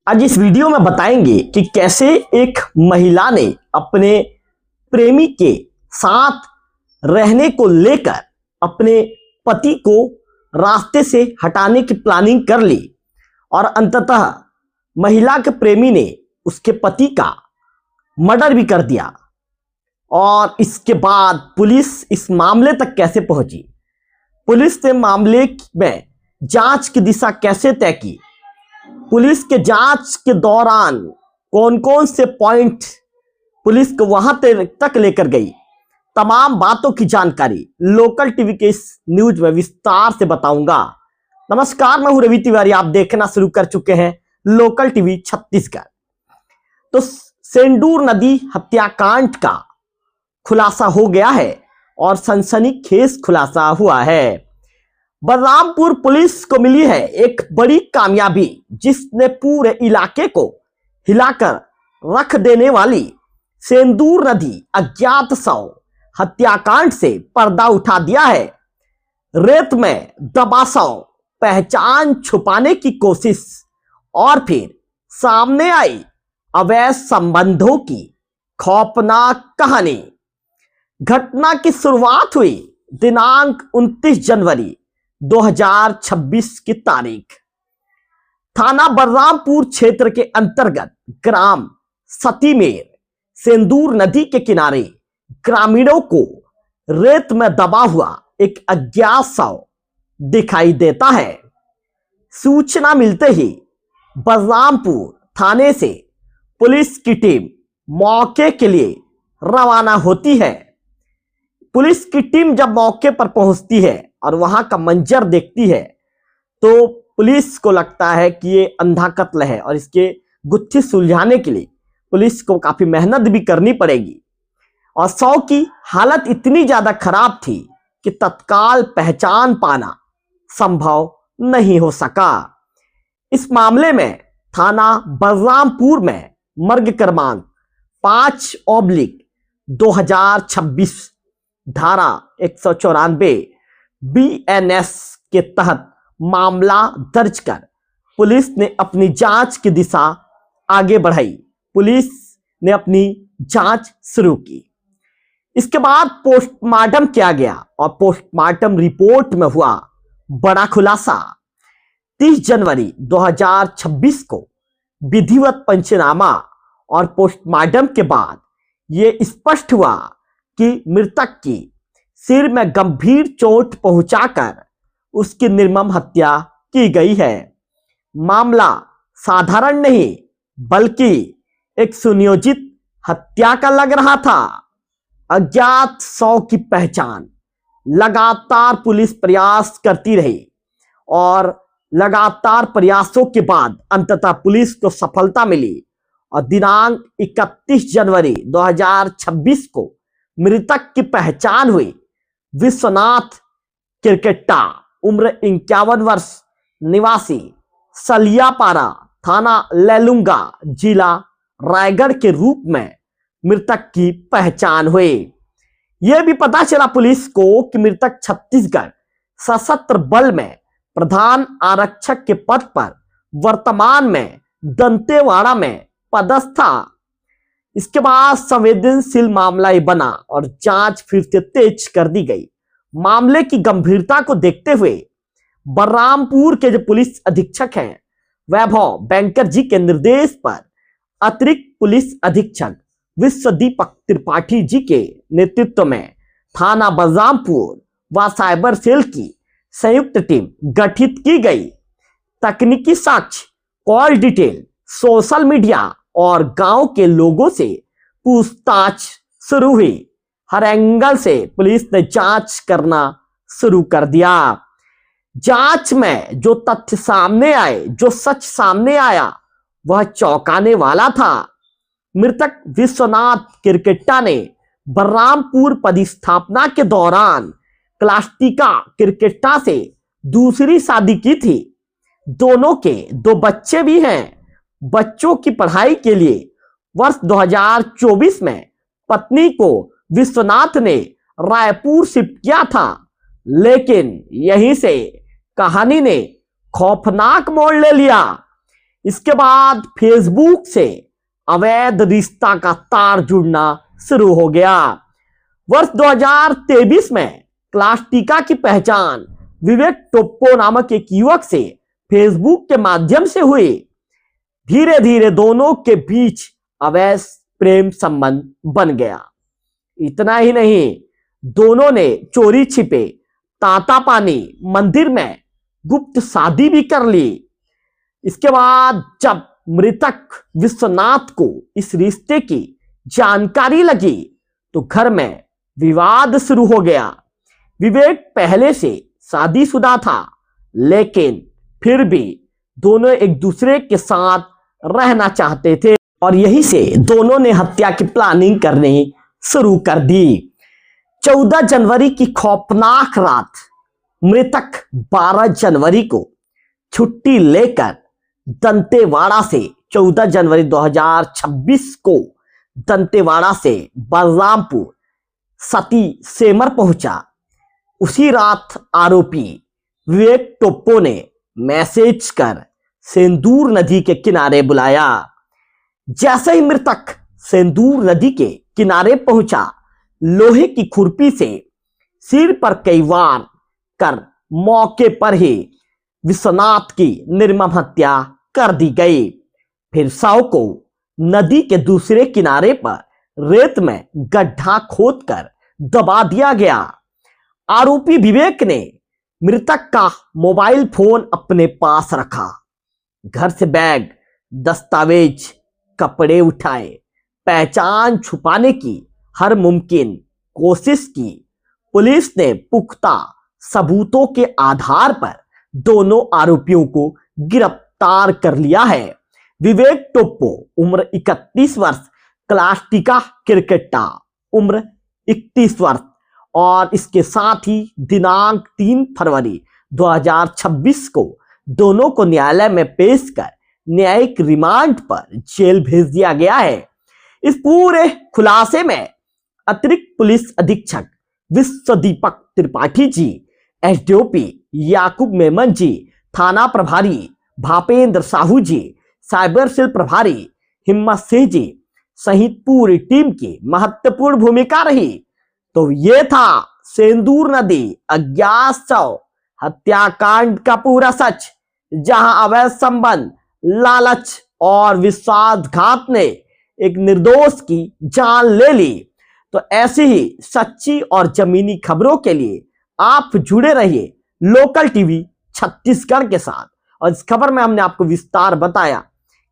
आज इस वीडियो में बताएंगे कि कैसे एक महिला ने अपने प्रेमी के साथ रहने को लेकर अपने पति को रास्ते से हटाने की प्लानिंग कर ली और अंततः महिला के प्रेमी ने उसके पति का मर्डर भी कर दिया। और इसके बाद पुलिस इस मामले तक कैसे पहुंची, पुलिस ने मामले में जांच की दिशा कैसे तय की, पुलिस के जांच के दौरान कौन कौन से पॉइंट पुलिस को वहां तक लेकर गई, तमाम बातों की जानकारी लोकल टीवी के इस न्यूज में विस्तार से बताऊंगा। नमस्कार, मैं हूं रवि तिवारी, आप देखना शुरू कर चुके हैं लोकल टीवी छत्तीसगढ़। तो सेंदूर नदी हत्याकांड का खुलासा हो गया है और सनसनीखेज खुलासा हुआ है। बलरामपुर पुलिस को मिली है एक बड़ी कामयाबी, जिसने पूरे इलाके को हिलाकर रख देने वाली सेंदूर नदी अज्ञात शव हत्याकांड से पर्दा उठा दिया है। रेत में दबा शव, पहचान छुपाने की कोशिश और फिर सामने आई अवैध संबंधों की खौफनाक कहानी। घटना की शुरुआत हुई दिनांक 29 जनवरी 2026 की तारीख। थाना बलरामपुर क्षेत्र के अंतर्गत ग्राम सतीमेर सेंदूर नदी के किनारे ग्रामीणों को रेत में दबा हुआ एक अज्ञात शव दिखाई देता है। सूचना मिलते ही बलरामपुर थाने से पुलिस की टीम मौके के लिए रवाना होती है। पुलिस की टीम जब मौके पर पहुंचती है और वहां का मंजर देखती है तो पुलिस को लगता है कि ये अंधा कत्ल है और इसके गुत्थी सुलझाने के लिए पुलिस को काफी मेहनत भी करनी पड़ेगी। और शव की हालत इतनी ज्यादा खराब थी कि तत्काल पहचान पाना संभव नहीं हो सका। इस मामले में थाना बलरामपुर में मर्ग क्रमांक 5/2026 धारा 194 BNS के तहत मामला दर्ज कर पुलिस ने अपनी जांच की दिशा आगे बढ़ाई। पुलिस ने अपनी जांच शुरू की। इसके बाद पोस्टमार्टम किया गया और पोस्टमार्टम रिपोर्ट में हुआ बड़ा खुलासा। 30 जनवरी 2026 को विधिवत पंचनामा और पोस्टमार्टम के बाद यह स्पष्ट हुआ कि मृतक की सिर में गंभीर चोट पहुंचाकर उसकी निर्मम हत्या की गई है। मामला साधारण नहीं बल्कि एक सुनियोजित हत्या का लग रहा था। अज्ञात शव की पहचान लगातार पुलिस प्रयास करती रही और लगातार प्रयासों के बाद अंततः पुलिस को सफलता मिली और दिनांक 31 जनवरी 2026 को मृतक की पहचान हुई। विश्वनाथ किरकेट्टा, उम्र 51 वर्ष, निवासी सलियापारा, थाना लैलूंगा, जिला रायगढ़ के रूप में मृतक की पहचान हुई। यह भी पता चला पुलिस को कि मृतक छत्तीसगढ़ सशस्त्र बल में प्रधान आरक्षक के पद पर वर्तमान में दंतेवाड़ा में पदस्थ था। इसके बाद संवेदनशील मामला ही बना और जांच फिर से तेज कर दी गई। मामले की गंभीरता को देखते हुए बलरामपुर के जो पुलिस अधीक्षक हैं वैभव बैंकर जी के निर्देश पर अतिरिक्त पुलिस अधीक्षक विश्वदीपक त्रिपाठी जी के नेतृत्व में थाना बलरामपुर व साइबर सेल की संयुक्त टीम गठित की गई। तकनीकी साक्ष्य, कॉल डिटेल, सोशल मीडिया और गांव के लोगों से पूछताछ शुरू हुई। हर एंगल से पुलिस ने जांच करना शुरू कर दिया। जांच में जो तथ्य सामने आए, जो सच सामने आया, वह चौंकाने वाला था। मृतक विश्वनाथ किरकेट्टा ने बलरामपुर पदस्थापना के दौरान क्लास्टिका किरकेट्टा से दूसरी शादी की थी। दोनों के 2 बच्चे भी हैं। बच्चों की पढ़ाई के लिए वर्ष 2024 में पत्नी को विश्वनाथ ने रायपुर शिफ्ट किया था, लेकिन यहीं से कहानी ने खौफनाक मोड़ ले लिया। इसके बाद फेसबुक से अवैध रिश्ता का तार जुड़ना शुरू हो गया। वर्ष 2023 में क्लास टीका की पहचान विवेक टोप्पो नामक एक युवक से फेसबुक के माध्यम से हुई। धीरे धीरे दोनों के बीच अवैध प्रेम संबंध बन गया। इतना ही नहीं, दोनों ने चोरी छिपे तातापानी मंदिर में गुप्त शादी भी कर ली। इसके बाद जब मृतक विश्वनाथ को इस रिश्ते की जानकारी लगी तो घर में विवाद शुरू हो गया। विवेक पहले से शादीशुदा था, लेकिन फिर भी दोनों एक दूसरे के साथ रहना चाहते थे और यहीं से दोनों ने हत्या की प्लानिंग करनी शुरू कर दी। 14 जनवरी की खौफनाक रात, मृतक 12 जनवरी को छुट्टी लेकर दंतेवाड़ा से 14 जनवरी 2026 को दंतेवाड़ा से बलरामपुर सती सेमर पहुंचा। उसी रात आरोपी विवेक टोप्पो ने मैसेज कर सेंदूर नदी के किनारे बुलाया। जैसे ही मृतक सेंदूर नदी के किनारे पहुंचा, लोहे की खुरपी से सिर पर कई वार कर मौके पर ही विश्वनाथ की निर्मम हत्या कर दी गई। फिर शव को नदी के दूसरे किनारे पर रेत में गड्ढा खोदकर दबा दिया गया। आरोपी विवेक ने मृतक का मोबाइल फोन अपने पास रखा, घर से बैग, दस्तावेज, कपड़े उठाए, पहचान छुपाने की हर मुमकिन कोशिश की। पुलिस ने पुख्ता सबूतों के आधार पर दोनों आरोपियों को गिरफ्तार कर लिया है। विवेक टोप्पो उम्र 31 वर्ष, क्लास टीका क्रिकेटा उम्र 31 वर्ष और इसके साथ ही दिनांक 3 फरवरी 2026 को दोनों को न्यायालय में पेश कर न्यायिक रिमांड पर जेल भेज दिया गया है। इस पूरे खुलासे में अतिरिक्त पुलिस अधीक्षक विश्वदीपक त्रिपाठी जी, एसडीओपी याकूब मेमन जी, थाना प्रभारी भापेंद्र साहू जी, साइबर सेल प्रभारी हिम्मत सिंह जी सहित पूरी टीम की महत्वपूर्ण भूमिका रही। तो ये था सेंदूर नदी अज्ञात शव हत्याकांड का पूरा सच, जहां अवैध संबंध, लालच और विश्वासघात ने एक निर्दोष की जान ले ली। तो ऐसी ही सच्ची और जमीनी खबरों के लिए आप जुड़े रहिए लोकल टीवी छत्तीसगढ़ के साथ। और इस खबर में हमने आपको विस्तार बताया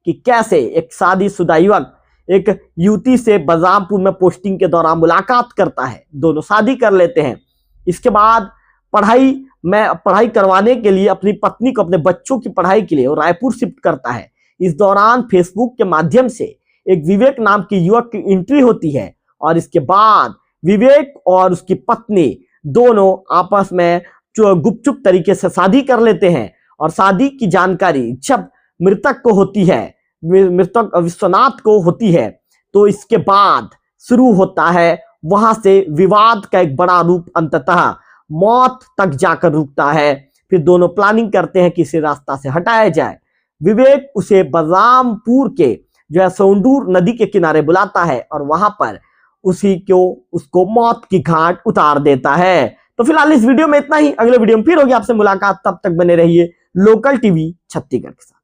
कि कैसे एक शादीशुदा युवक एक युवती से बलरामपुर में पोस्टिंग के दौरान मुलाकात करता है, दोनों शादी कर लेते हैं। इसके बाद पढ़ाई करवाने के लिए अपनी पत्नी को, अपने बच्चों की पढ़ाई के लिए वो रायपुर शिफ्ट करता है। इस दौरान फेसबुक के माध्यम से एक विवेक नाम के युवक की एंट्री होती है और इसके बाद विवेक और उसकी पत्नी दोनों आपस में गुपचुप तरीके से शादी कर लेते हैं। और शादी की जानकारी जब मृतक को होती है, मृतक विश्वनाथ को होती है, तो इसके बाद शुरू होता है वहां से विवाद का एक बड़ा रूप, अंततः मौत तक जाकर रुकता है। फिर दोनों प्लानिंग करते हैं कि इसे रास्ता से हटाया जाए। विवेक उसे बलरामपुर के जो है सेंदूर नदी के किनारे बुलाता है और वहां पर उसको मौत की घाट उतार देता है। तो फिलहाल इस वीडियो में इतना ही। अगले वीडियो में फिर होगी आपसे मुलाकात, तब तक बने रहिए लोकल टीवी छत्तीसगढ़ के साथ।